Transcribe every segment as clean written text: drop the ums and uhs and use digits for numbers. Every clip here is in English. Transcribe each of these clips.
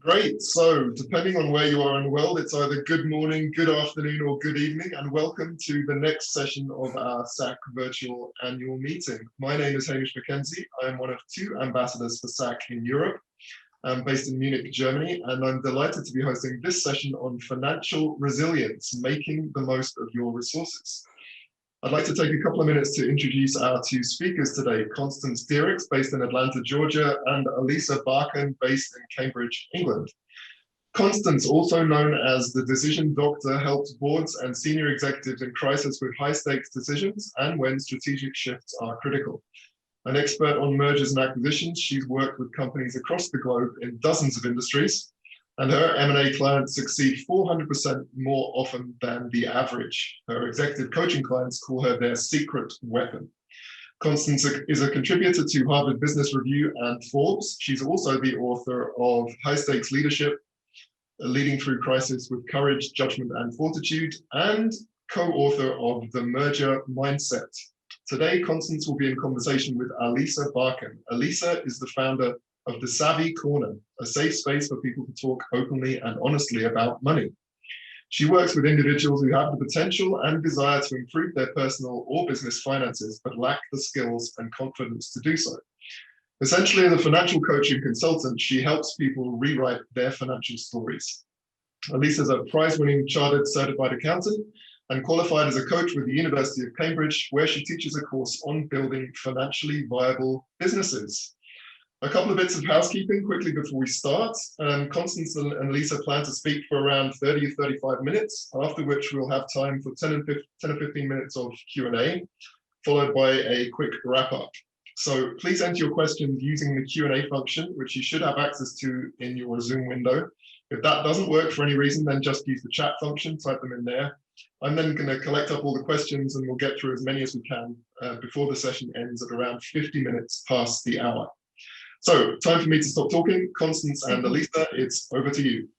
Great. So, depending on where you are in the world, it's either good morning, good afternoon, or good evening, and welcome to the next session of our SAC virtual annual meeting. My name is Hamish Mackenzie. I am one of two ambassadors for SAC in Europe. I'm based in Munich, Germany, and I'm delighted to be hosting this session on financial resilience, making the most of your resources. I'd like to take a couple of minutes to introduce our two speakers today, Constance Diericks, based in Atlanta, Georgia, and Elisa Barkan, based in Cambridge, England. Constance, also known as the Decision Doctor, helps boards and senior executives in crisis with high-stakes decisions and when strategic shifts are critical. An expert on mergers and acquisitions, she's worked with companies across the globe in dozens of industries, and her M&A clients succeed 400% more often than the average. Her executive coaching clients call her their secret weapon. Constance is a contributor to Harvard Business Review and Forbes. She's also the author of High Stakes Leadership, Leading Through Crisis with Courage, Judgment, and Fortitude, and co-author of The Merger Mindset. Today, Constance will be in conversation with Elisa Barkan. Elisa is the founder of The Savvy Corner, a safe space for people to talk openly and honestly about money. She works with individuals who have the potential and desire to improve their personal or business finances, but lack the skills and confidence to do so. Essentially, as a financial coach and consultant, she helps people rewrite their financial stories. Elisa is a prize-winning chartered certified accountant and qualified as a coach with the University of Cambridge, where she teaches a course on building financially viable businesses. A couple of bits of housekeeping quickly before we start. Constance and Lisa plan to speak for around 30 or 35 minutes, after which we'll have time for 10 or 15 minutes of Q&A, followed by a quick wrap-up. So please enter your questions using the Q&A function, which you should have access to in your Zoom window. If that doesn't work for any reason, then just use the chat function, type them in there. I'm then going to collect up all the questions and we'll get through as many as we can before the session ends at around 50 minutes past the hour. So, time for me to stop talking. Constance and Elisa, it's over to you.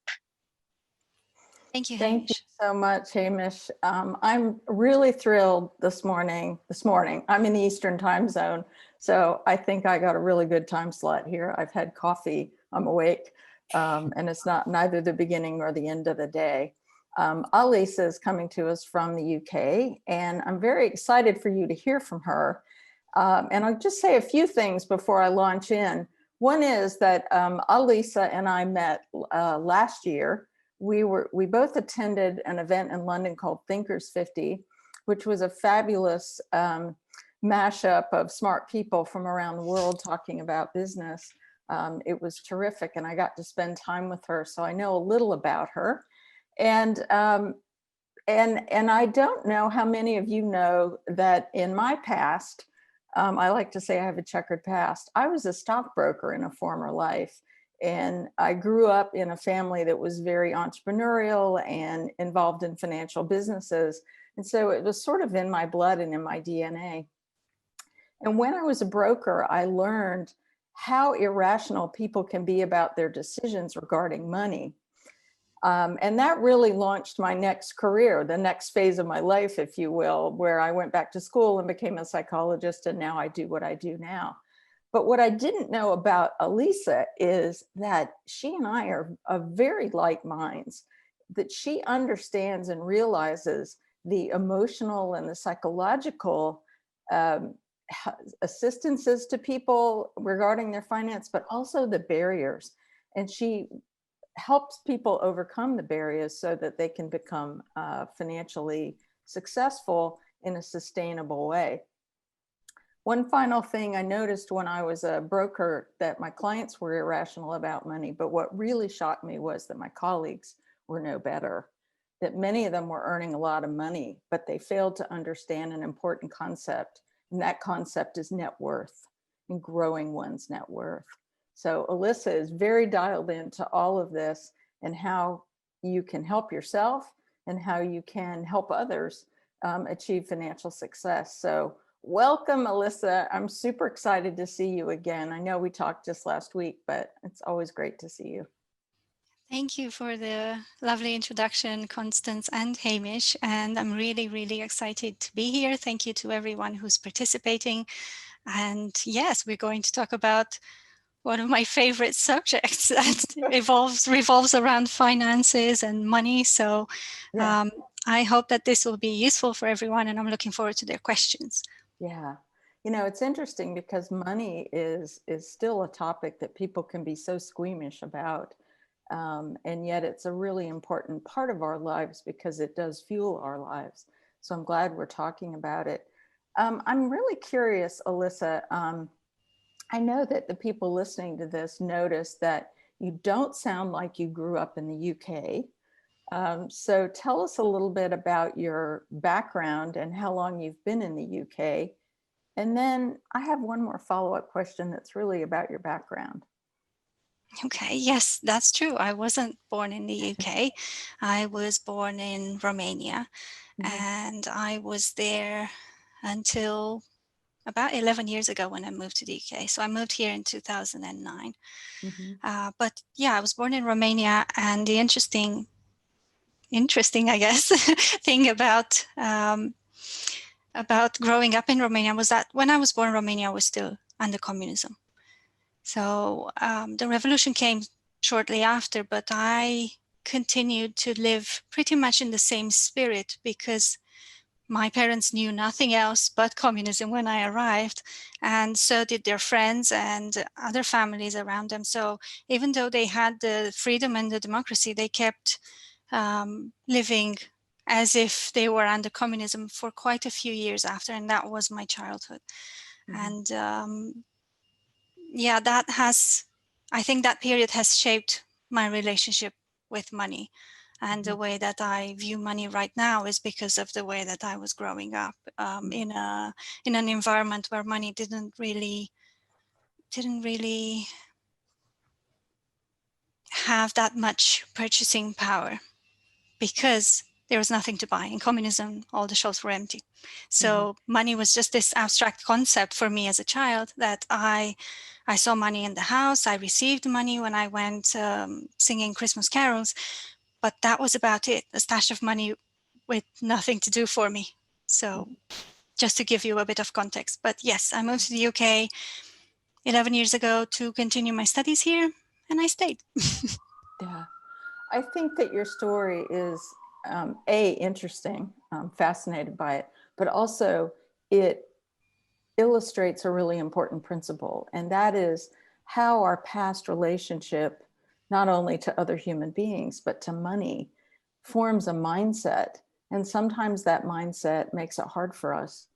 Thank you, Thank you Hamish. so much, Hamish. I'm really thrilled this morning. I'm in the Eastern time zone, so I think I got a really good time slot here. I've had coffee, I'm awake, and it's neither the beginning nor the end of the day. Elisa is coming to us from the UK, and I'm very excited for you to hear from her. And I'll just say a few things before I launch in. One is that Elisa and I met last year. We both attended an event in London called Thinkers 50, which was a fabulous mashup of smart people from around the world talking about business. It was terrific, and I got to spend time with her, so I know a little about her. And I don't know how many of you know that in my past, I like to say I have a checkered past. I was a stockbroker in a former life, and I grew up in a family that was very entrepreneurial and involved in financial businesses. And so it was sort of in my blood and in my DNA. And when I was a broker, I learned how irrational people can be about their decisions regarding money. And that really launched my next career, the next phase of my life, if you will, where I went back to school and became a psychologist, and now I do what I do now. But what I didn't know about Elisa is that she and I are of very like minds, that she understands and realizes the emotional and the psychological assistances to people regarding their finance, but also the barriers. And she helps people overcome the barriers so that they can become financially successful in a sustainable way. One final thing I noticed when I was a broker, that my clients were irrational about money, but what really shocked me was that my colleagues were no better, that many of them were earning a lot of money, but they failed to understand an important concept, and that concept is net worth and growing one's net worth. So Elisa is very dialed into all of this and how you can help yourself and how you can help others achieve financial success. So welcome, Elisa. I'm super excited to see you again. I know we talked just last week, but it's always great to see you. Thank you for the lovely introduction, Constance and Hamish. And I'm really, really excited to be here. Thank you to everyone who's participating. And yes, we're going to talk about one of my favorite subjects that revolves around finances and money. So Yeah. I hope that this will be useful for everyone, and I'm looking forward to their questions. Yeah. It's interesting because money is still a topic that people can be so squeamish about. And yet it's a really important part of our lives because it does fuel our lives. So I'm glad we're talking about it. I'm really curious, Alyssa. I know that the people listening to this notice that you don't sound like you grew up in the UK. So tell us a little bit about your background and how long you've been in the UK. And then I have one more follow-up question that's really about your background. Okay, yes, that's true. I wasn't born in the UK. I was born in Romania, and I was there until about 11 years ago when I moved to the UK. So I moved here in 2009. Mm-hmm. But yeah, I was born in Romania, and the interesting, I guess, thing about growing up in Romania was that when I was born, Romania was still under communism. So the revolution came shortly after, but I continued to live pretty much in the same spirit because my parents knew nothing else but communism when I arrived, and so did their friends and other families around them. So even though they had the freedom and the democracy, they kept living as if they were under communism for quite a few years after, and that was my childhood. Mm-hmm. And yeah, I think that period has shaped my relationship with money. And the way that I view money right now is because of the way that I was growing up in an environment where money didn't really have that much purchasing power, because there was nothing to buy. In communism, all the shelves were empty. So money was just this abstract concept for me as a child, that I saw money in the house. I received money when I went singing Christmas carols, but that was about it. A stash of money with nothing to do for me. So just to give you a bit of context. But yes, I moved to the UK 11 years ago to continue my studies here, and I stayed. Yeah. I think that your story is interesting. I'm fascinated by it, but also it illustrates a really important principle, and that is how our past relationship, not only to other human beings, but to money, forms a mindset. And sometimes that mindset makes it hard for us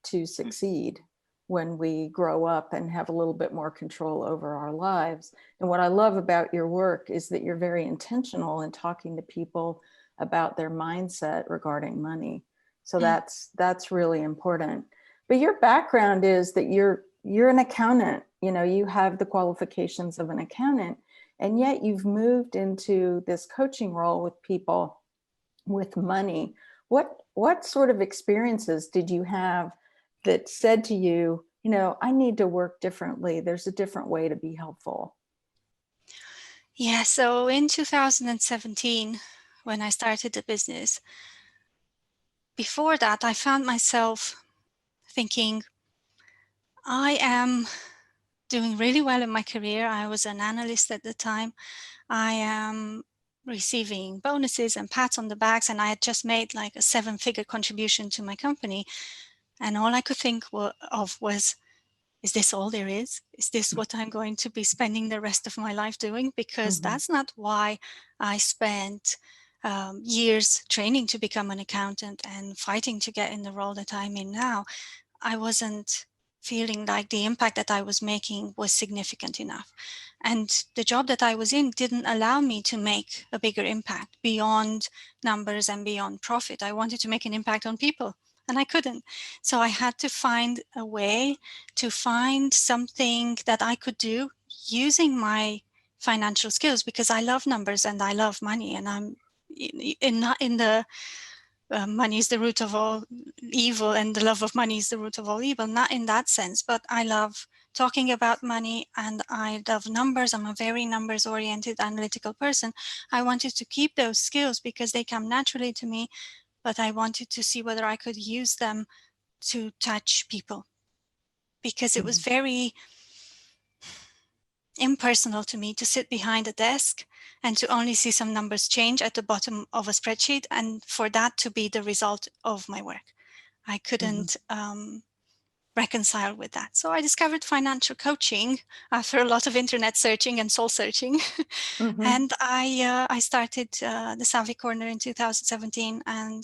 to succeed when we grow up and have a little bit more control over our lives. And what I love about your work is that you're very intentional in talking to people about their mindset regarding money. So that's really important. But your background is that you're an accountant. You have the qualifications of an accountant, and yet you've moved into this coaching role with people with money. What sort of experiences did you have that said to you, I need to work differently? There's a different way to be helpful. Yeah, so in 2017, when I started the business, before that, I found myself thinking, I am doing really well in my career. I was an analyst at the time. I am receiving bonuses and pats on the backs, and I had just made like a 7-figure contribution to my company. And all I could think of was, is this all there is? Is this what I'm going to be spending the rest of my life doing? Because that's not why I spent years training to become an accountant and fighting to get in the role that I'm in now. I wasn't feeling like the impact that I was making was significant enough. And the job that I was in didn't allow me to make a bigger impact beyond numbers and beyond profit. I wanted to make an impact on people, and I couldn't. So I had to find a way to find something that I could do using my financial skills, because I love numbers and I love money, and I'm not in the money is the root of all evil and the love of money is the root of all evil, not in that sense, but I love talking about money and I love numbers. I'm a very numbers oriented analytical person. I wanted to keep those skills because they come naturally to me, but I wanted to see whether I could use them to touch people, because it was impersonal to me to sit behind a desk and to only see some numbers change at the bottom of a spreadsheet, and for that to be the result of my work. I couldn't reconcile with that. So I discovered financial coaching after a lot of internet searching and soul searching. And I started the Savvy Corner in 2017, and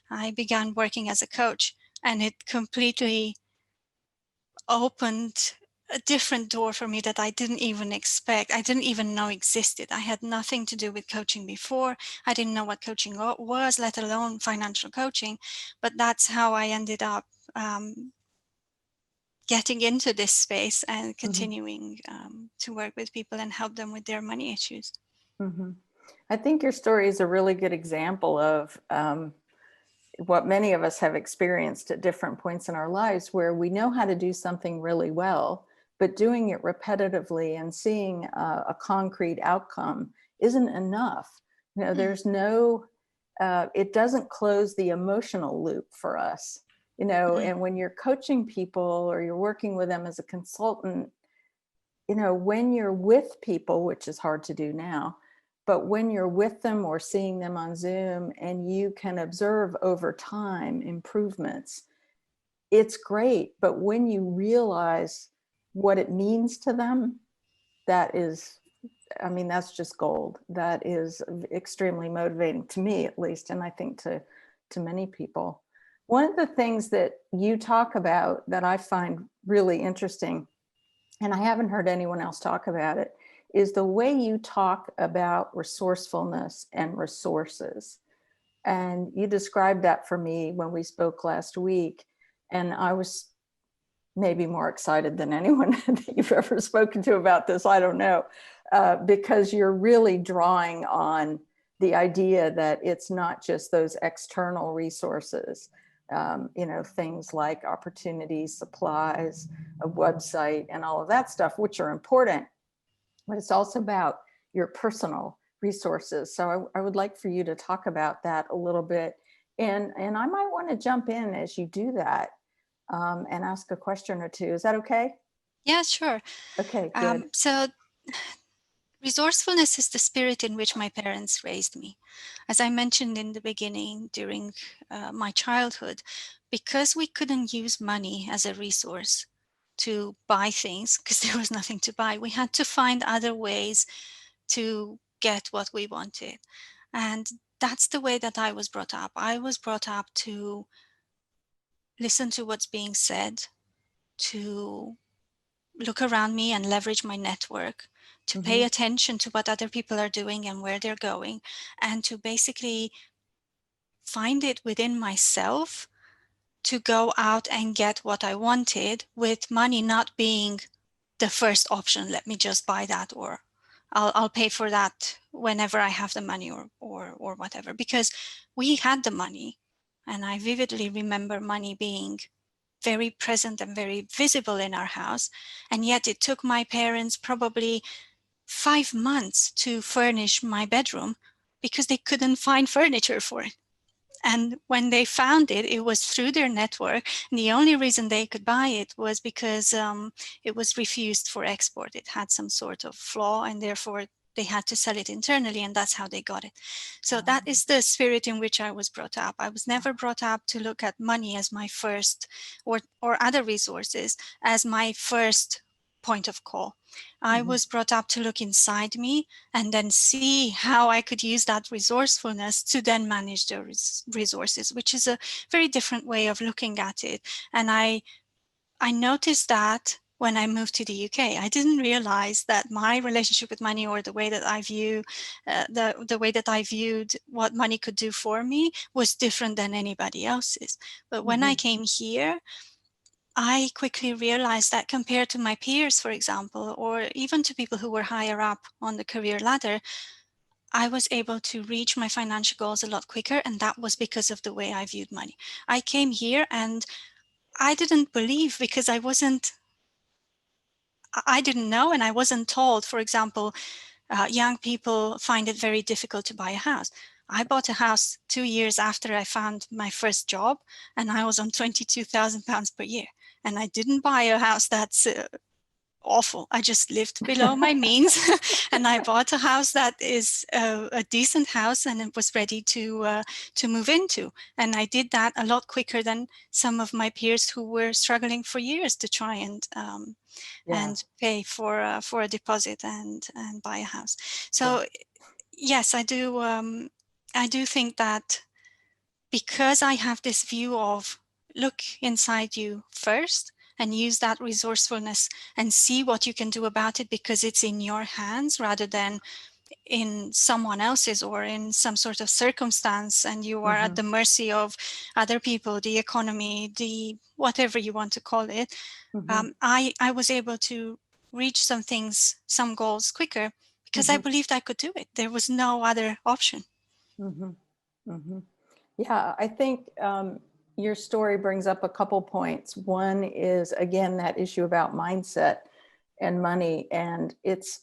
I began working as a coach, and it completely opened a different door for me that I didn't even expect. I didn't even know existed. I had nothing to do with coaching before. I didn't know what coaching was, let alone financial coaching. But that's how I ended up getting into this space and continuing to work with people and help them with their money issues. I think your story is a really good example of what many of us have experienced at different points in our lives, where we know how to do something really well, but doing it repetitively and seeing a concrete outcome isn't enough. You know, there's no, it doesn't close the emotional loop for us, you know, and when you're coaching people or you're working with them as a consultant, you know, when you're with people, which is hard to do now, but when you're with them or seeing them on Zoom and you can observe over time improvements, it's great. But when you realize what it means to them, that is, I mean, that's just gold. That is extremely motivating to me, at least, and I think to many people. One of the things that you talk about that I find really interesting, and I haven't heard anyone else talk about it, is the way you talk about resourcefulness and resources. And you described that for me when we spoke last week. And I was maybe more excited than anyone that you've ever spoken to about this, I don't know, because you're really drawing on the idea that it's not just those external resources, you know, things like opportunities, supplies, a website, and all of that stuff, which are important, but it's also about your personal resources. So I would like for you to talk about that a little bit. And I might want to jump in as you do that and ask a question or two. Is that okay? Yeah, sure. Okay, good. So resourcefulness is the spirit in which my parents raised me. As I mentioned in the beginning, during my childhood, because we couldn't use money as a resource to buy things, because there was nothing to buy, we had to find other ways to get what we wanted. And that's the way that I was brought up. I was brought up to listen to what's being said, to look around me and leverage my network, to pay attention to what other people are doing and where they're going, and to basically find it within myself to go out and get what I wanted, with money not being the first option. Let me just buy that, or I'll pay for that whenever I have the money, or whatever, because we had the money. And I vividly remember money being very present and very visible in our house. And yet it took my parents probably 5 months to furnish my bedroom because they couldn't find furniture for it. And when they found it, it was through their network. And the only reason they could buy it was because it was refused for export. It had some sort of flaw, and therefore they had to sell it internally, and that's how they got it. So that is the spirit in which I was brought up. I was never brought up to look at money as my first, or other resources as my first point of call. I was brought up to look inside me and then see how I could use that resourcefulness to then manage the resources, which is a very different way of looking at it. And I noticed that when I moved to the UK. I didn't realize that my relationship with money, or the way that I view the way that I viewed what money could do for me, was different than anybody else's. But when I came here, I quickly realized that compared to my peers, for example, or even to people who were higher up on the career ladder, I was able to reach my financial goals a lot quicker. And that was because of the way I viewed money. I came here and I didn't believe, because I didn't know, and I wasn't told. For example, young people find it very difficult to buy a house. I bought a house 2 years after I found my first job, and I was on £22,000 per year. And I didn't buy a house that's awful. I just lived below my means, and I bought a house that is a decent house, and it was ready to move into. And I did that a lot quicker than some of my peers who were struggling for years to try and pay for a deposit and buy a house. So yes, I do. I do think that because I have this view of look inside you first and use that resourcefulness and see what you can do about it, because it's in your hands rather than in someone else's or in some sort of circumstance, and you are at the mercy of other people, the economy, the whatever you want to call it. I was able to reach some things, some goals quicker because I believed I could do it. There was no other option. Yeah, I think your story brings up a couple points. One is, again, that issue about mindset and money. And it's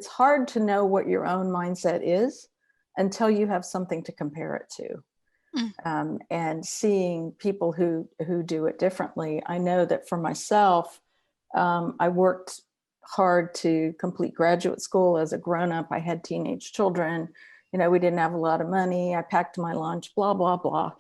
hard to know what your own mindset is until you have something to compare it to. And seeing people who do it differently. I know that for myself, I worked hard to complete graduate school as a grown-up. I had teenage children. We didn't have a lot of money. I packed my lunch, blah, blah, blah.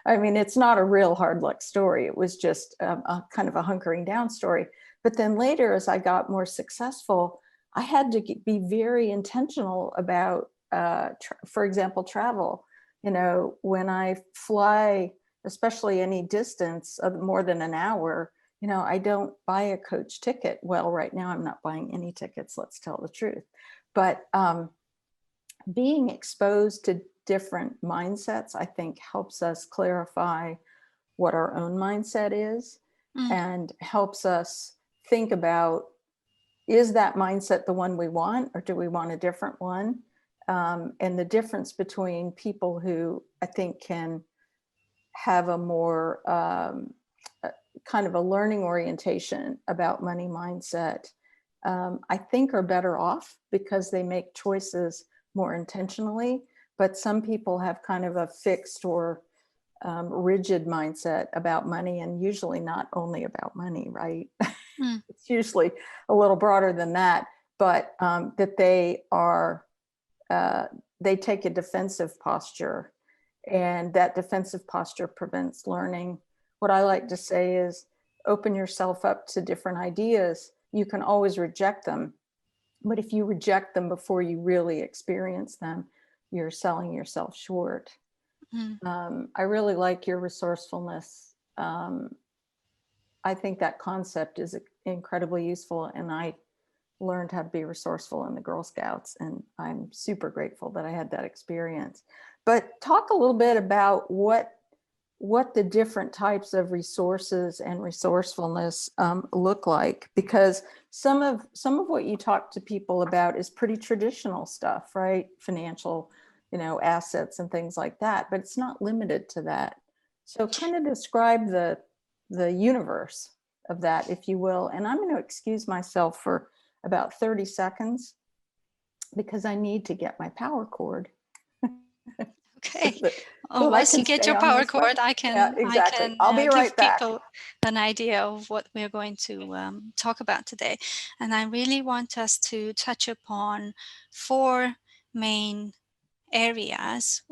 I mean, it's not a real hard luck story. It was just a kind of a hunkering down story. But then later, as I got more successful, I had to be very intentional about, for example, travel. When I fly, especially any distance of more than an hour, I don't buy a coach ticket. Well, right now I'm not buying any tickets, let's tell the truth. But being exposed to different mindsets, I think, helps us clarify what our own mindset is and helps us think about, is that mindset the one we want, or do we want a different one? And the difference between people who I think can have a more kind of a learning orientation about money mindset, I think are better off because they make choices more intentionally. But some people have kind of a fixed or rigid mindset about money, and usually not only about money, right? It's usually a little broader than that, but that they are, they take a defensive posture, and that defensive posture prevents learning. What I like to say is open yourself up to different ideas. You can always reject them, but if you reject them before you really experience them, you're selling yourself short. I really like your resourcefulness. I think that concept is incredibly useful, and I learned how to be resourceful in the Girl Scouts, and I'm super grateful that I had that experience. But talk a little bit about what the different types of resources and resourcefulness look like, because some of what you talk to people about is pretty traditional stuff, right? Financial, assets and things like that, but it's not limited to that. So kind of describe the universe of that, if you will. And I'm going to excuse myself for about 30 seconds because I need to get my power cord. Okay. Once you get your power cord, I can I'll be right back. Give people an idea of what we're going to talk about today. And I really want us to touch upon 4 main areas,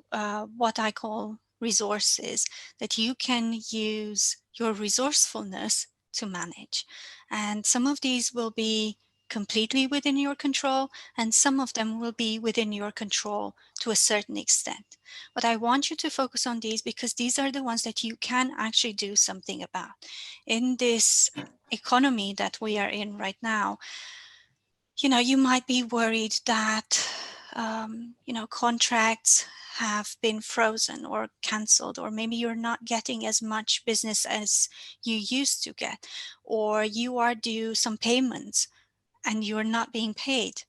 what I call resources, that you can use your resourcefulness to manage. And some of these will be completely within your control, and some of them will be within your control to a certain extent. But I want you to focus on these because these are the ones that you can actually do something about. In this economy that we are in right now, you might be worried that contracts have been frozen or canceled, or maybe you're not getting as much business as you used to get, or you are due some payments and you're not being paid,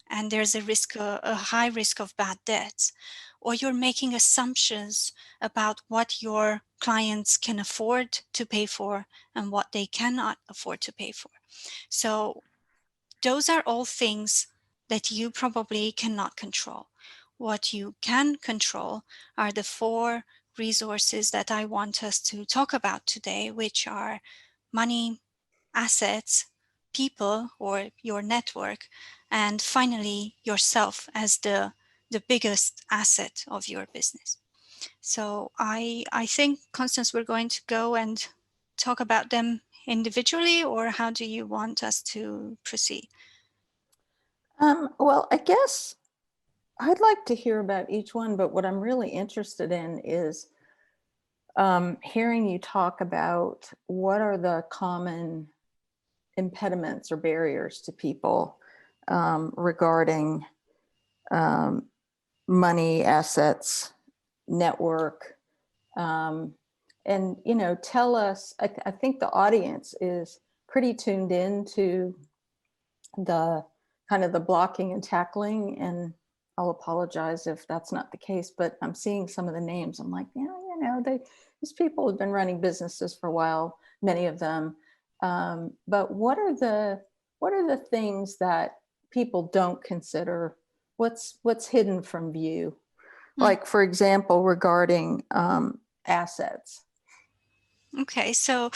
and there's a high risk of bad debts, or you're making assumptions about what your clients can afford to pay for and what they cannot afford to pay for. So those are all things that you probably cannot control. What you can control are the 4 resources that I want us to talk about today, which are money, assets, people or your network, and finally yourself as the biggest asset of your business. So I think, Constance, we're going to go and talk about them individually, or how do you want us to proceed? Well, I guess I'd like to hear about each one, but what I'm really interested in is hearing you talk about what are the common impediments or barriers to people regarding money, assets, network, and tell us. I think the audience is pretty tuned in to the kind of the blocking and tackling, and I'll apologize if that's not the case, but I'm seeing some of the names. I'm like, yeah, these people have been running businesses for a while, many of them. But what are the things that people don't consider? What's hidden from view? Like, for example, regarding assets. Okay, so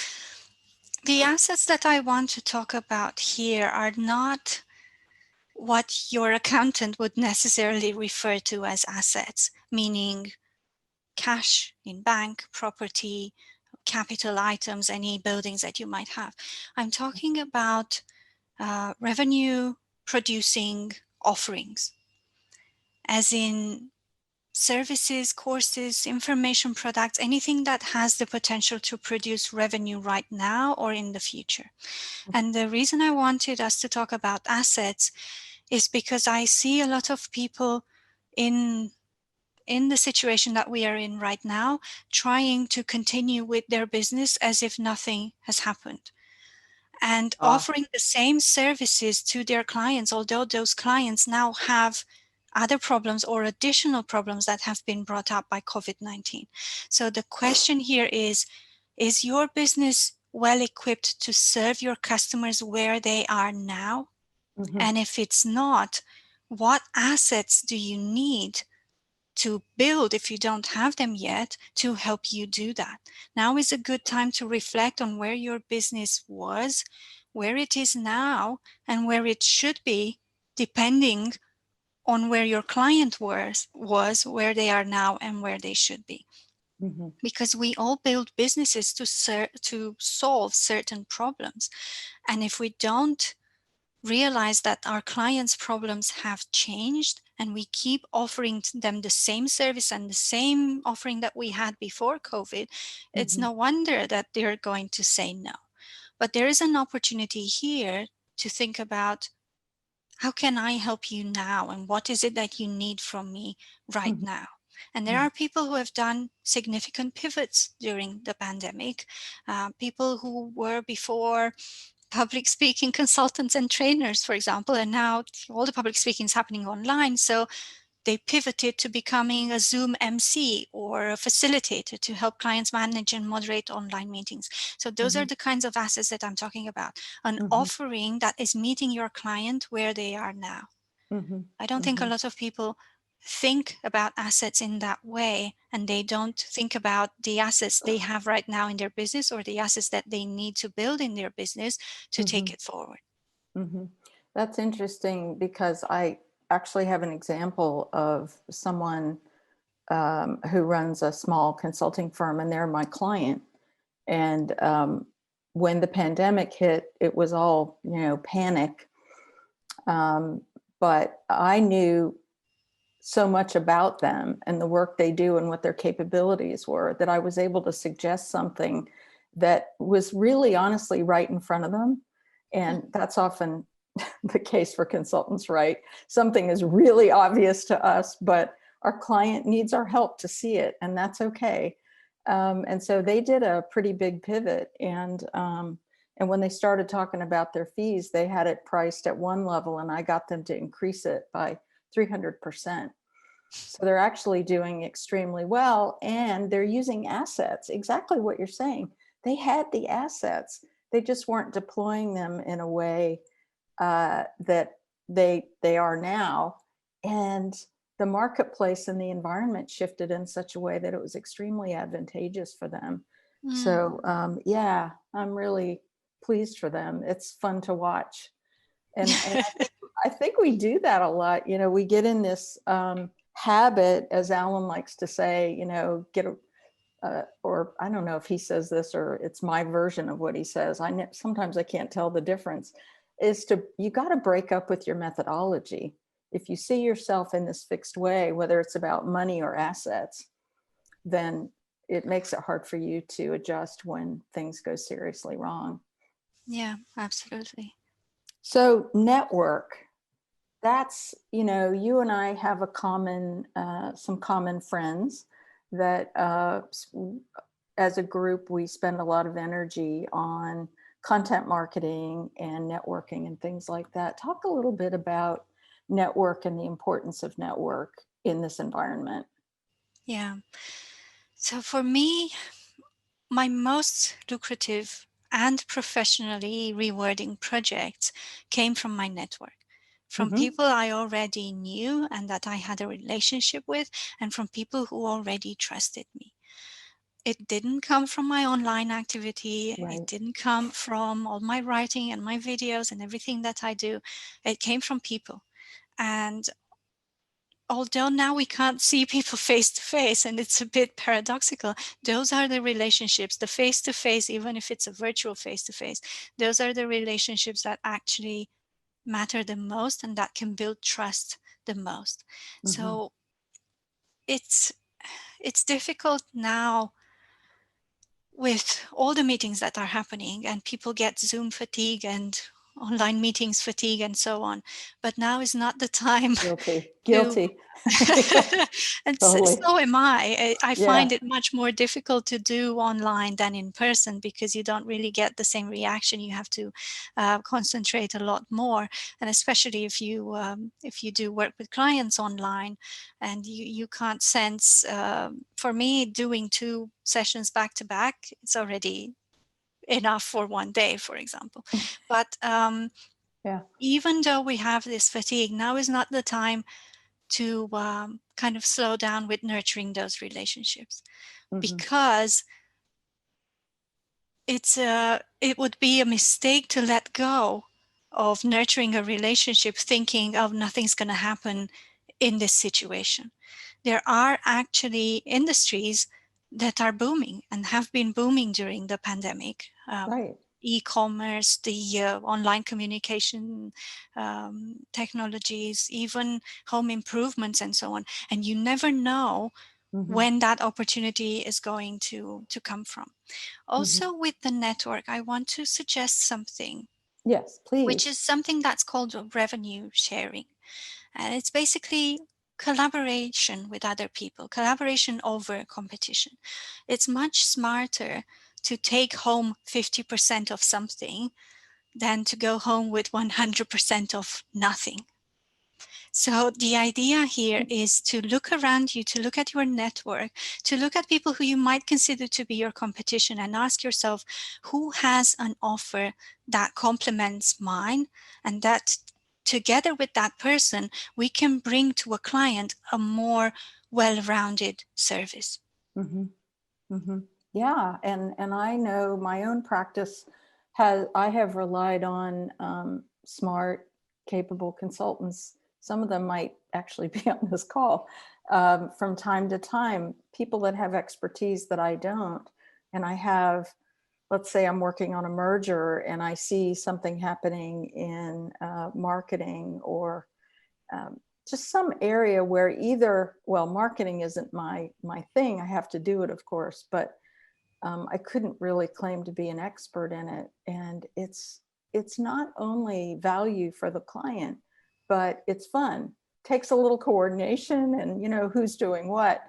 the assets that I want to talk about here are not what your accountant would necessarily refer to as assets, meaning cash in bank, property, capital items, any buildings that you might have. I'm talking about revenue producing offerings, as in services, courses, information products, anything that has the potential to produce revenue right now or in the future. And the reason I wanted us to talk about assets is because I see a lot of people in the situation that we are in right now, trying to continue with their business as if nothing has happened, and offering the same services to their clients, although those clients now have other problems or additional problems that have been brought up by COVID-19. So the question here is your business well equipped to serve your customers where they are now? Mm-hmm. And if it's not, what assets do you need to build, if you don't have them yet, to help you do that? Now is a good time to reflect on where your business was, where it is now, and where it should be, depending on where your client was, where they are now, and where they should be. Mm-hmm. Because we all build businesses to solve certain problems. And if we don't realize that our clients' problems have changed and we keep offering them the same service and the same offering that we had before COVID, it's Mm-hmm. no wonder that they're going to say no. But there is an opportunity here to think about, how can I help you now? And what is it that you need from me right Mm-hmm. now? And there are people who have done significant pivots during the pandemic, people who were before public speaking consultants and trainers, for example, and now all the public speaking is happening online. So they pivoted to becoming a Zoom MC or a facilitator to help clients manage and moderate online meetings. So those are the kinds of assets that I'm talking about. An Mm-hmm. offering that is meeting your client where they are now. Mm-hmm. I don't think a lot of people think about assets in that way, and they don't think about the assets they have right now in their business or the assets that they need to build in their business to take it forward. Mm-hmm. That's interesting, because I actually have an example of someone who runs a small consulting firm, and they're my client. And when the pandemic hit, it was all, panic. But I knew so much about them and the work they do and what their capabilities were, that I was able to suggest something that was really honestly right in front of them. And that's often the case for consultants, right? Something is really obvious to us, but our client needs our help to see it, and that's okay. And so they did a pretty big pivot. And when they started talking about their fees, they had it priced at one level, and I got them to increase it by 300%. So they're actually doing extremely well, and they're using assets, exactly what you're saying. They had the assets, they just weren't deploying them in a way that they are now. And the marketplace and the environment shifted in such a way that it was extremely advantageous for them. So yeah, I'm really pleased for them. It's fun to watch. And I think we do that a lot. You know, we get in this habit, as Alan likes to say, you know, or I don't know if he says this or it's my version of what he says. Sometimes I can't tell the difference. You got to break up with your methodology. If you see yourself in this fixed way, whether it's about money or assets, then it makes it hard for you to adjust when things go seriously wrong. Yeah, absolutely. So network, that's, you know, you and I have some common friends that as a group, we spend a lot of energy on content marketing and networking and things like that. Talk a little bit about network and the importance of network in this environment. Yeah. So for me, my most lucrative and professionally rewarding projects came from my network, from people I already knew and that I had a relationship with, and from people who already trusted me. It didn't come from my online activity. Right. It didn't come from all my writing and my videos and everything that I do. It came from people. And although now we can't see people face to face, and it's a bit paradoxical, those are the relationships, the face to face, even if it's a virtual face to face, those are the relationships that actually matter the most and that can build trust the most. So it's difficult now with all the meetings that are happening, and people get Zoom fatigue and online meetings fatigue and so on. But now is not the time Guilty. and Totally. so am I. I Yeah. find it much more difficult to do online than in person because you don't really get the same reaction. You have to concentrate a lot more, and especially if you do work with clients online, and you can't sense. For me, doing 2 sessions back to back, it's already enough for one day, for example. But Yeah. even though we have this fatigue, now is not the time to kind of slow down with nurturing those relationships, because it would be a mistake to let go of nurturing a relationship thinking, oh, nothing's going to happen in this situation. There are actually industries that are booming and have been booming during the pandemic. Right. E-commerce, the online communication technologies, even home improvements and so on. And you never know when that opportunity is going to come from. Also with the network, I want to suggest something. Yes, please. Which is something that's called revenue sharing. And it's basically collaboration with other people, collaboration over competition. It's much smarter to take home 50% of something than to go home with 100% of nothing. So the idea here is to look around you, to look at your network, to look at people who you might consider to be your competition, and ask yourself, who has an offer that complements mine, and that together with that person, we can bring to a client a more well-rounded service. Yeah, and I know my own practice I have relied on smart, capable consultants. Some of them might actually be on this call from time to time, people that have expertise that I don't. And I have, let's say I'm working on a merger and I see something happening in marketing or just some area where either, well, marketing isn't my thing. I have to do it, of course, but I couldn't really claim to be an expert in it. And it's not only value for the client, but it's fun. Takes a little coordination and, you know, who's doing what,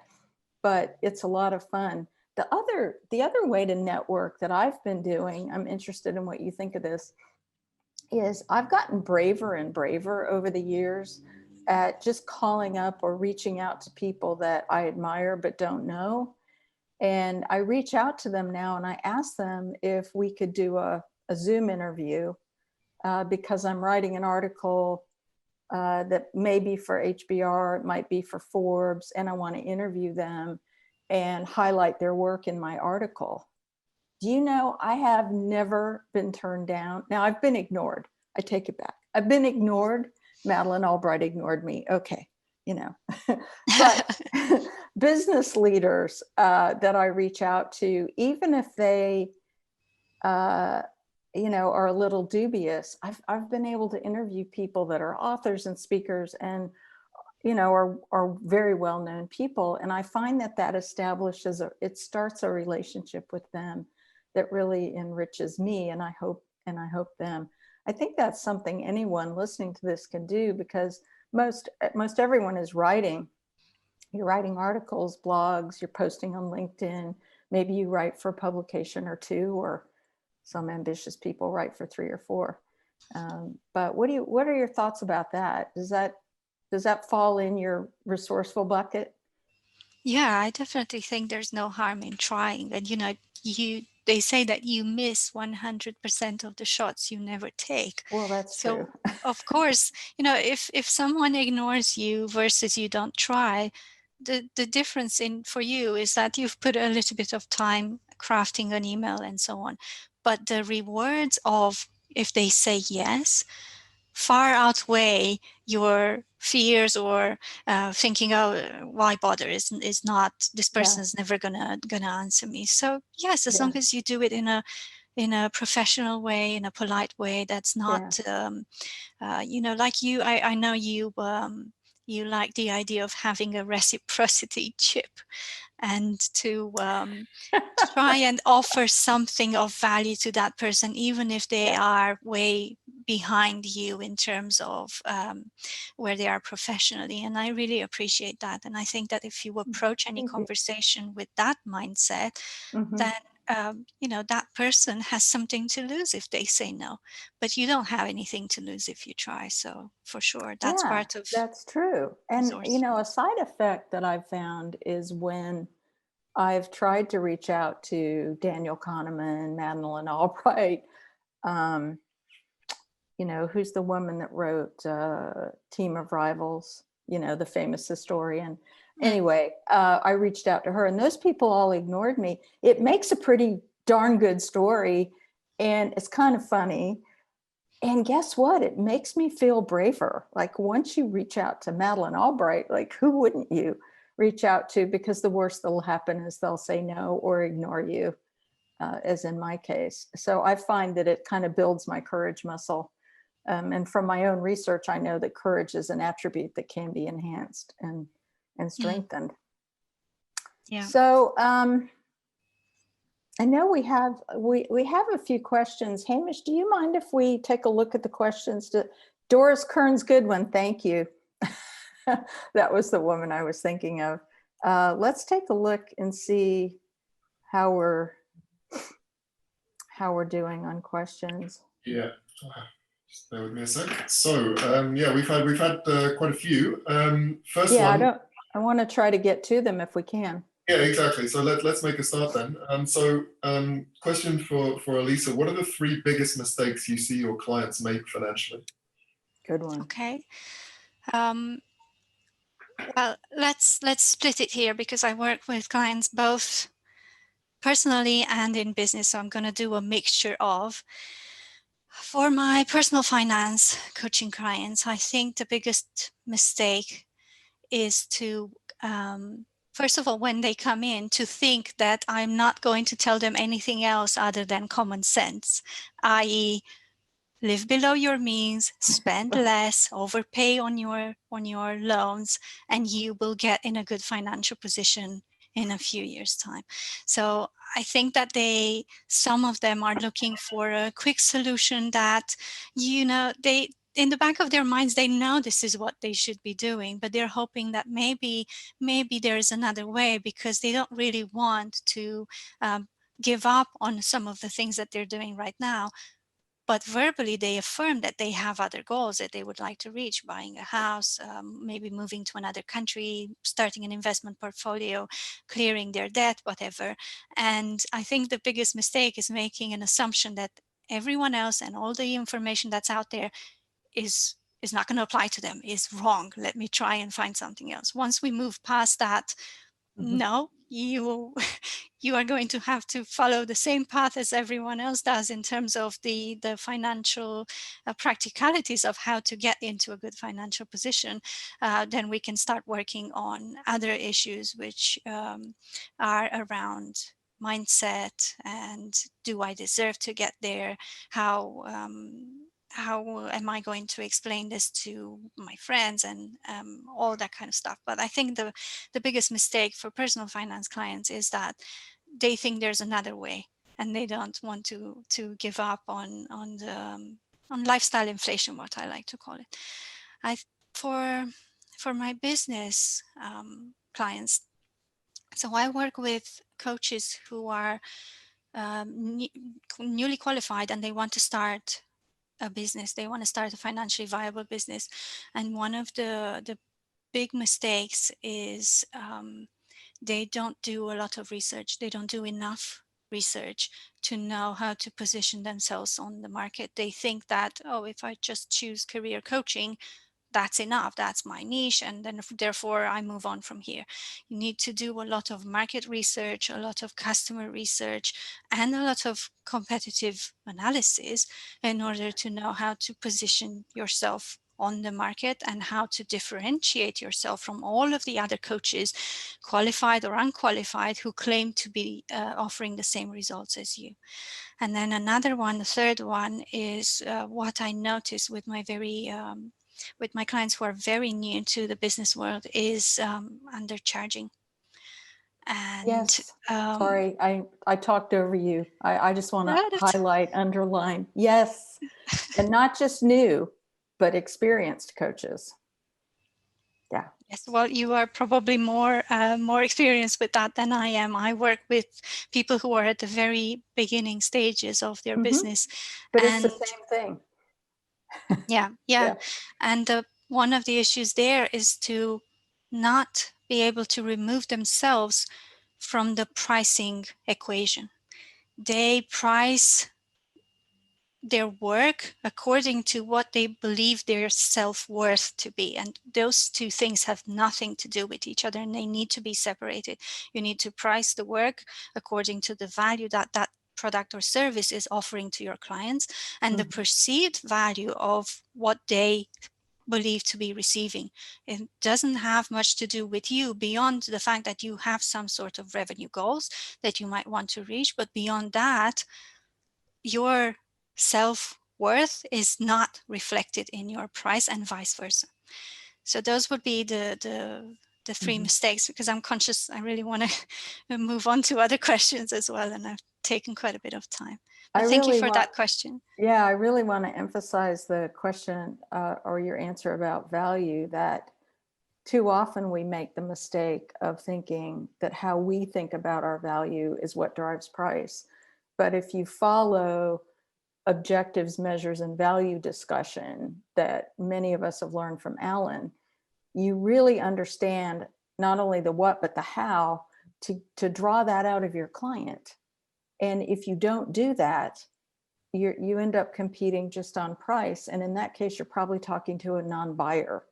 but it's a lot of fun. The other way to network that I've been doing, I'm interested in what you think of this, is I've gotten braver and braver over the years at just calling up or reaching out to people that I admire but don't know. And I reach out to them now and I ask them if we could do a Zoom interview because I'm writing an article that may be for HBR, it might be for Forbes, and I want to interview them and highlight their work in my article. Do you know, I have never been turned down. Now, I've been ignored. I take it back. I've been ignored. Madeleine Albright ignored me. Okay, you know. But business leaders that I reach out to, even if they, you know, are a little dubious, I've been able to interview people that are authors and speakers and, you know, are very well-known people. And I find that that establishes, it starts a relationship with them that really enriches me, and I hope them. I think that's something anyone listening to this can do, because most everyone is writing. You're writing articles, blogs, you're posting on LinkedIn. Maybe you write for a publication or two, or some ambitious people write for 3 or 4. But what are your thoughts about that? Does that fall in your resourceful bucket? Yeah, I definitely think there's no harm in trying. And you know, they say that you miss 100% of the shots you never take. Well, that's true. So of course, you know, if someone ignores you versus you don't try, the difference in for you is that you've put a little bit of time crafting an email and so on. But the rewards of if they say yes far outweigh your fears or thinking, oh, why bother? Is not this person Yeah. is never gonna answer me. So yes, as Yeah. long as you do it in a professional way, in a polite way, that's not you know, like you. I know you. You like the idea of having a reciprocity chip, and to try and offer something of value to that person, even if they are way behind you in terms of where they are professionally. And I really appreciate that. And I think that if you approach any Thank you. conversation with that mindset, Mhm. then you know, that person has something to lose if they say no, but you don't have anything to lose if you try. So for sure, that's Yeah, part of that's true. And, you know, a resourcefulness. side effect that I've found is when I've tried to reach out to Daniel Kahneman, Madeleine Albright, um, you know, who's the woman that wrote Team of Rivals, you know, the famous historian. Mm. Anyway, I reached out to her, and those people all ignored me. It makes a pretty darn good story, and it's kind of funny. And guess what? It makes me feel braver. Like, once you reach out to Madeleine Albright, like, who wouldn't you reach out to? Because the worst that'll happen is they'll say no or ignore you, as in my case. So I find that it kind of builds my courage muscle. And from my own research, I know that courage is an attribute that can be enhanced and Mm. strengthened. Yeah. So I know we have a few questions. Hamish, do you mind if we take a look at the questions? Doris Kearns Goodwin, thank you. That was the woman I was thinking of. Let's take a look and see how we're doing on questions. Yeah. Just bear with me a sec. So yeah, we've had quite a few. First Yeah, one. I want to try to get to them if we can. Yeah, exactly. So let's make a start then. Question for Elisa: what are the 3 biggest mistakes you see your clients make financially? Good one. Okay. Well, let's split it here, because I work with clients both personally and in business. So I'm going to do a mixture of. For my personal finance coaching clients, I think the biggest mistake is to, first of all, when they come in, to think that I'm not going to tell them anything else other than common sense, i.e., live below your means, spend less, overpay on your loans, and you will get in a good financial position in a few years' time. So I think that some of them are looking for a quick solution that, you know, they, in the back of their minds, they know this is what they should be doing, but they're hoping that maybe there is another way, because they don't really want to give up on some of the things that they're doing right now. But verbally, they affirm that they have other goals that they would like to reach: buying a house, maybe moving to another country, starting an investment portfolio, clearing their debt, whatever. And I think the biggest mistake is making an assumption that everyone else and all the information that's out there is not going to apply to them, is wrong. Let me try and find something else. Once we move past that, Mhm. no, you you are going to have to follow the same path as everyone else does in terms of the financial practicalities of how to get into a good financial position, then we can start working on other issues which are around mindset and do I deserve to get there? How am I going to explain this to my friends and all that kind of stuff. But I think the biggest mistake for personal finance clients is that they think there's another way and they don't want to give up on the on lifestyle inflation, what I like to call it. I for my business clients, so I work with coaches who are newly qualified and they want to start a business. They want to start a financially viable business, and one of the big mistakes is they don't do a lot of research. They don't do enough research to know how to position themselves on the market. They think that, oh, if I just choose career coaching, that's enough, that's my niche, and then therefore I move on from here. You need to do a lot of market research, a lot of customer research, and a lot of competitive analysis in order to know how to position yourself on the market and how to differentiate yourself from all of the other coaches, qualified or unqualified, who claim to be offering the same results as you. And then another one, the third one, is what I notice with my with my clients who are very new to the business world is undercharging. And Yes. Sorry, I talked over you. I just want to highlight, underline. Yes. And not just new, but experienced coaches. Yeah. Yes, well, you are probably more experienced with that than I am. I work with people who are at the very beginning stages of their business. But it's the same thing. Yeah. And one of the issues there is to not be able to remove themselves from the pricing equation. They price their work according to what they believe their self-worth to be, and those two things have nothing to do with each other, and they need to be separated. You need to price the work according to the value that that product or service is offering to your clients, and the perceived value of what they believe to be receiving. It doesn't have much to do with you beyond the fact that you have some sort of revenue goals that you might want to reach, but beyond that, your self-worth is not reflected in your price, and vice versa. So those would be the three mistakes, because I'm conscious I really want to move on to other questions as well, and I've taken quite a bit of time. But thank you for that question. Yeah, I really want to emphasize the question or your answer about value, that too often we make the mistake of thinking that how we think about our value is what drives price. But if you follow objectives, measures, and value discussion that many of us have learned from Alan, you really understand not only the what, but the how to draw that out of your client. And if you don't do that, you end up competing just on price. And in that case, you're probably talking to a non-buyer.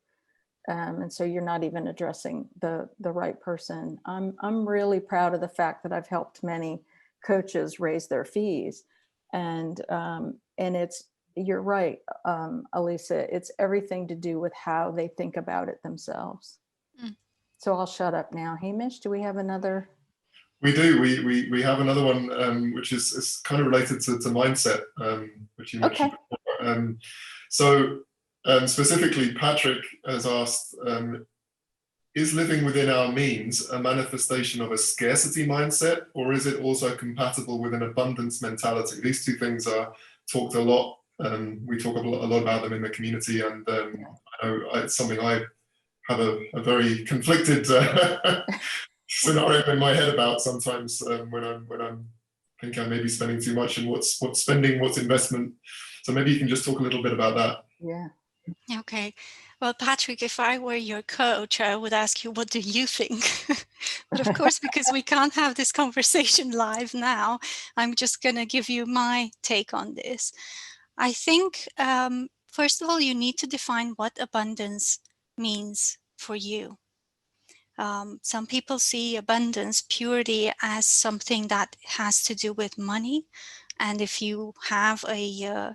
And so you're not even addressing the right person. I'm really proud of the fact that I've helped many coaches raise their fees. And it's, you're right, Elisa, it's everything to do with how they think about it themselves. So I'll shut up now. Hamish, do we have another? We do. We have another one, which is kind of related to mindset, which you mentioned before. Specifically, Patrick has asked, is living within our means a manifestation of a scarcity mindset, or is it also compatible with an abundance mentality? These two things are talked a lot. We talk a lot about them in the community, and I know it's something I have a very conflicted scenario in my head about sometimes when I'm think I may be spending too much, and what's spending, what's investment. So maybe you can just talk a little bit about that. Yeah. Okay. Well, Patrick, if I were your coach, I would ask you, what do you think? But of course, because we can't have this conversation live now, I'm just going to give you my take on this. I think, first of all, you need to define what abundance means for you. Some people see abundance purely as something that has to do with money. And if you have a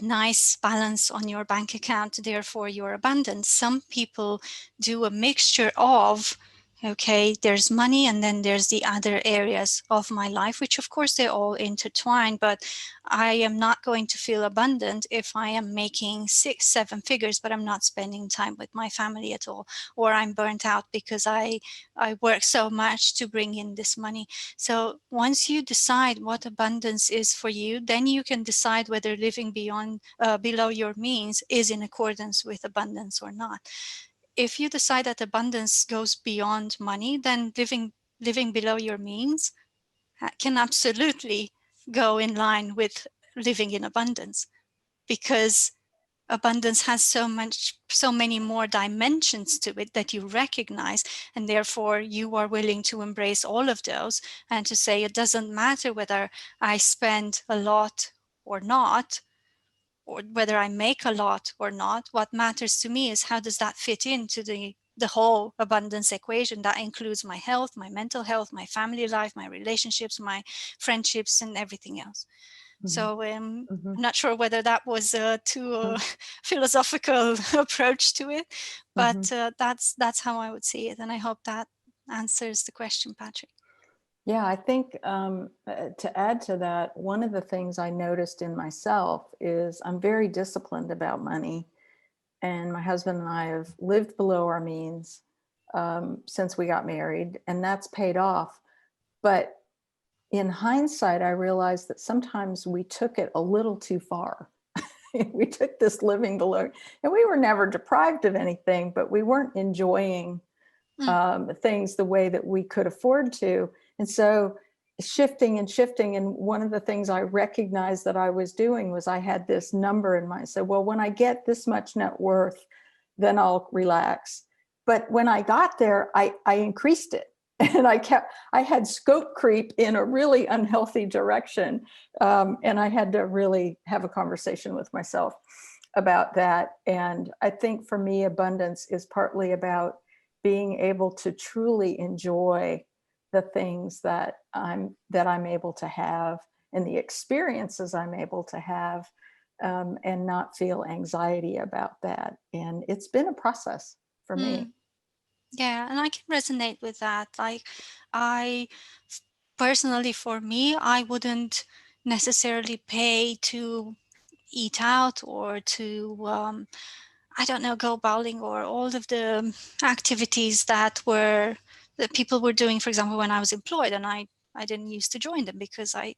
nice balance on your bank account, therefore you're abundant. Some people do a mixture of, okay, there's money and then there's the other areas of my life, which of course they're all intertwined, but I am not going to feel abundant if I am making 6-7 figures, but I'm not spending time with my family at all, or I'm burnt out because I work so much to bring in this money. So once you decide what abundance is for you, then you can decide whether living below your means is in accordance with abundance or not. If you decide that abundance goes beyond money, then living below your means can absolutely go in line with living in abundance, because abundance has so many more dimensions to it that you recognize, and therefore you are willing to embrace all of those and to say it doesn't matter whether I spend a lot or not, or whether I make a lot or not. What matters to me is how does that fit into the whole abundance equation that includes my health, my mental health, my family life, my relationships, my friendships, and everything else. So I'm not sure whether that was a too philosophical approach to it, but that's how I would see it, and I hope that answers the question, Patrick. Yeah, I think to add to that, one of the things I noticed in myself is I'm very disciplined about money. And my husband and I have lived below our means since we got married, and that's paid off. But in hindsight, I realized that sometimes we took it a little too far. We took this living below, and we were never deprived of anything, but we weren't enjoying things the way that we could afford to. And so shifting, and one of the things I recognized that I was doing was I had this number in mind. So, well, when I get this much net worth, then I'll relax. But when I got there, I increased it. And I had scope creep in a really unhealthy direction. And I had to really have a conversation with myself about that. And I think for me, abundance is partly about being able to truly enjoy the things that I'm able to have and the experiences I'm able to have, and not feel anxiety about that. And it's been a process for me. Yeah, and I can resonate with that. Like, I personally, for me, I wouldn't necessarily pay to eat out or to I don't know, go bowling or all of the activities that people were doing, for example, when I was employed, and I didn't used to join them because I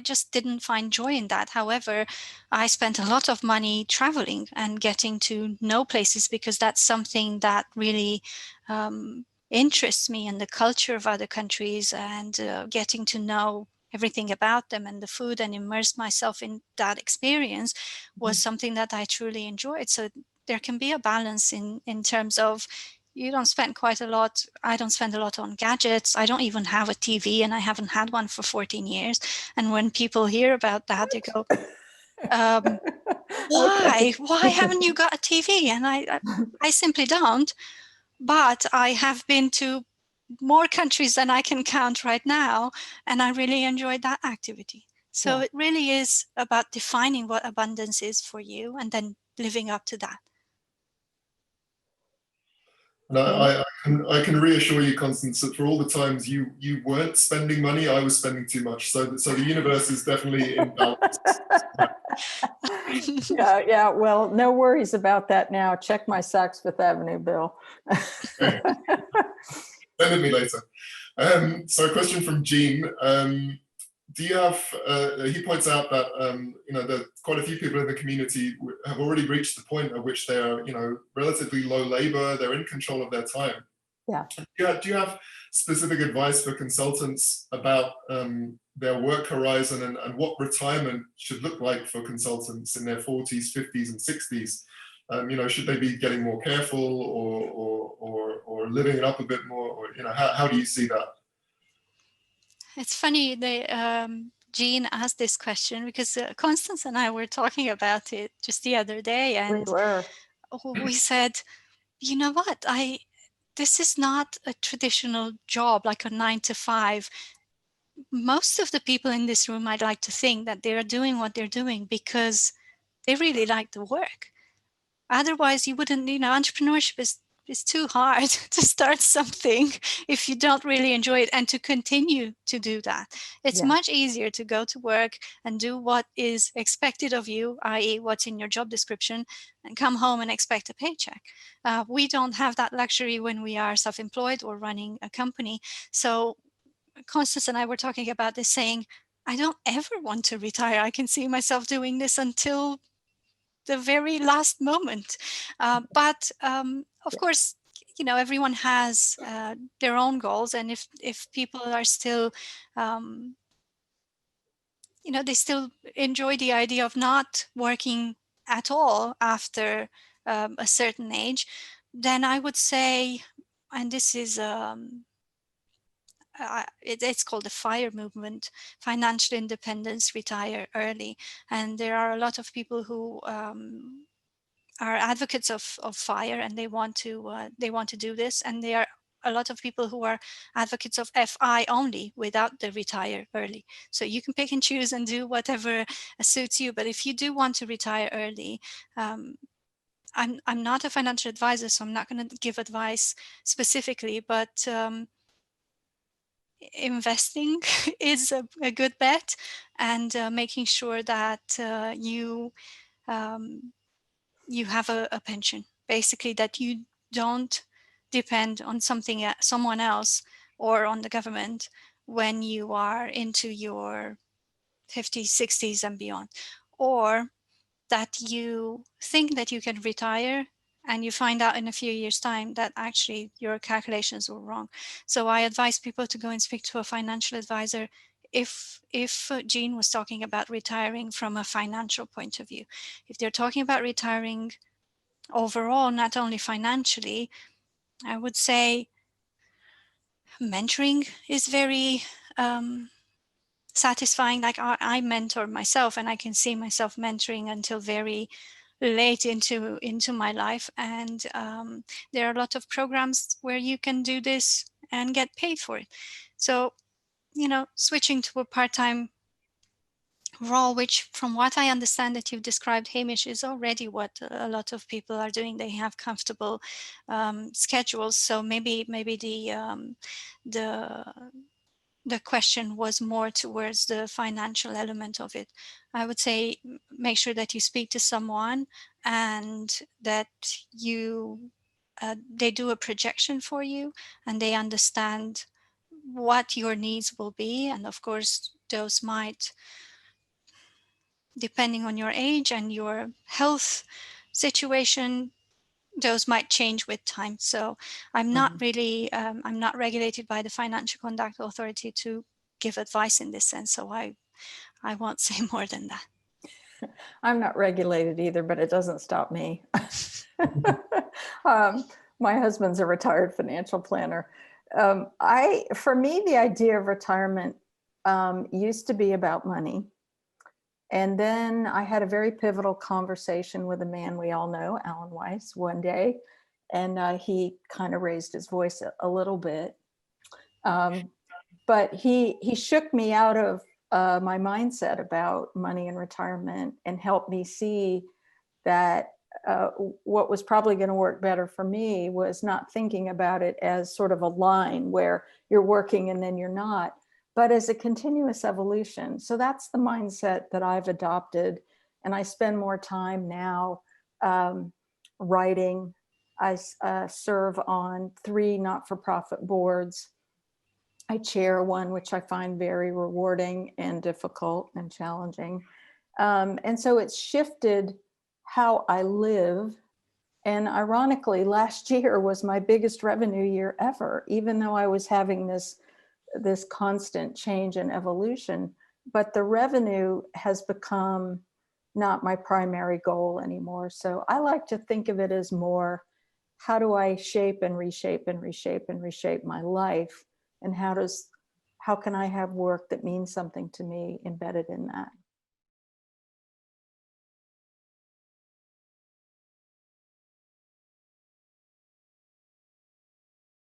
just didn't find joy in that. However, I spent a lot of money traveling and getting to know places because that's something that really interests me, in the culture of other countries, and getting to know everything about them and the food and immerse myself in that experience was something that I truly enjoyed. So there can be a balance in terms of, you don't spend quite a lot. I don't spend a lot on gadgets. I don't even have a TV, and I haven't had one for 14 years. And when people hear about that, they go, why? Why haven't you got a TV? And I simply don't. But I have been to more countries than I can count right now, and I really enjoyed that activity. So it really is about defining what abundance is for you and then living up to that. And I can reassure you, Constance, that for all the times you weren't spending money, I was spending too much. So the universe is definitely in balance. Yeah. Well, no worries about that now. Check my Saks Fifth Avenue bill. Send it me later. So a question from Gene. Do you have, he points out that, that quite a few people in the community have already reached the point at which they're, relatively low labor, they're in control of their time. Yeah. Do you have specific advice for consultants about their work horizon and what retirement should look like for consultants in their 40s, 50s, and 60s? Should they be getting more careful or living it up a bit more? Or, how do you see that? It's funny, Jean asked this question because Constance and I were talking about it just the other day, and we were. we said, you know what, this is not a traditional job like a 9 to 5. Most of the people in this room, I'd like to think that they're doing what they're doing because they really like the work. Otherwise, you wouldn't, entrepreneurship is too hard to start something if you don't really enjoy it and to continue to do that. It's Yeah. much easier to go to work and do what is expected of you, i.e. what's in your job description, and come home and expect a paycheck. We don't have that luxury when we are self-employed or running a company. So Constance and I were talking about this, saying, I don't ever want to retire. I can see myself doing this until the very last moment. But of Yeah. course, everyone has their own goals, and if people are still, um, they still enjoy the idea of not working at all after a certain age, then I would say, and this is it's called the FIRE movement, financial independence, retire early. And there are a lot of people who are advocates of FIRE, and they want to do this. And there are a lot of people who are advocates of FI only, without the retire early. So you can pick and choose and do whatever suits you. But if you do want to retire early, I'm not a financial advisor, so I'm not going to give advice specifically, but investing is a good bet, and making sure that um, you have a pension, basically, that you don't depend on someone else or on the government when you are into your 50s, 60s and beyond, or that you think that you can retire and you find out in a few years' time that actually your calculations were wrong. So I advise people to go and speak to a financial advisor if Jean was talking about retiring from a financial point of view. If they're talking about retiring overall, not only financially, I would say mentoring is very satisfying. Like I mentor myself, and I can see myself mentoring until very late into my life. And there are a lot of programs where you can do this and get paid for it. So, switching to a part-time role, which from what I understand that you've described, Hamish, is already what a lot of people are doing. They have comfortable schedules. So maybe the the question was more towards the financial element of it. I would say make sure that you speak to someone, and that they do a projection for you, and they understand what your needs will be. And of course, those might, depending on your age and your health situation, those might change with time. So I'm not really, I'm not regulated by the Financial Conduct Authority to give advice in this sense. So I won't say more than that. I'm not regulated either, but it doesn't stop me. My husband's a retired financial planner. For me, the idea of retirement used to be about money. And then I had a very pivotal conversation with a man we all know, Alan Weiss, one day. And he kind of raised his voice a little bit. But he shook me out of my mindset about money and retirement, and helped me see that what was probably going to work better for me was not thinking about it as sort of a line where you're working and then you're not, but as a continuous evolution. So that's the mindset that I've adopted. And I spend more time now writing. I serve on 3 not-for-profit boards. I chair one, which I find very rewarding and difficult and challenging. And so it's shifted how I live. And ironically, last year was my biggest revenue year ever, even though I was having this constant change and evolution. But the revenue has become not my primary goal anymore. So I like to think of it as more, how do I shape and reshape and reshape and reshape my life? And how can I have work that means something to me embedded in that?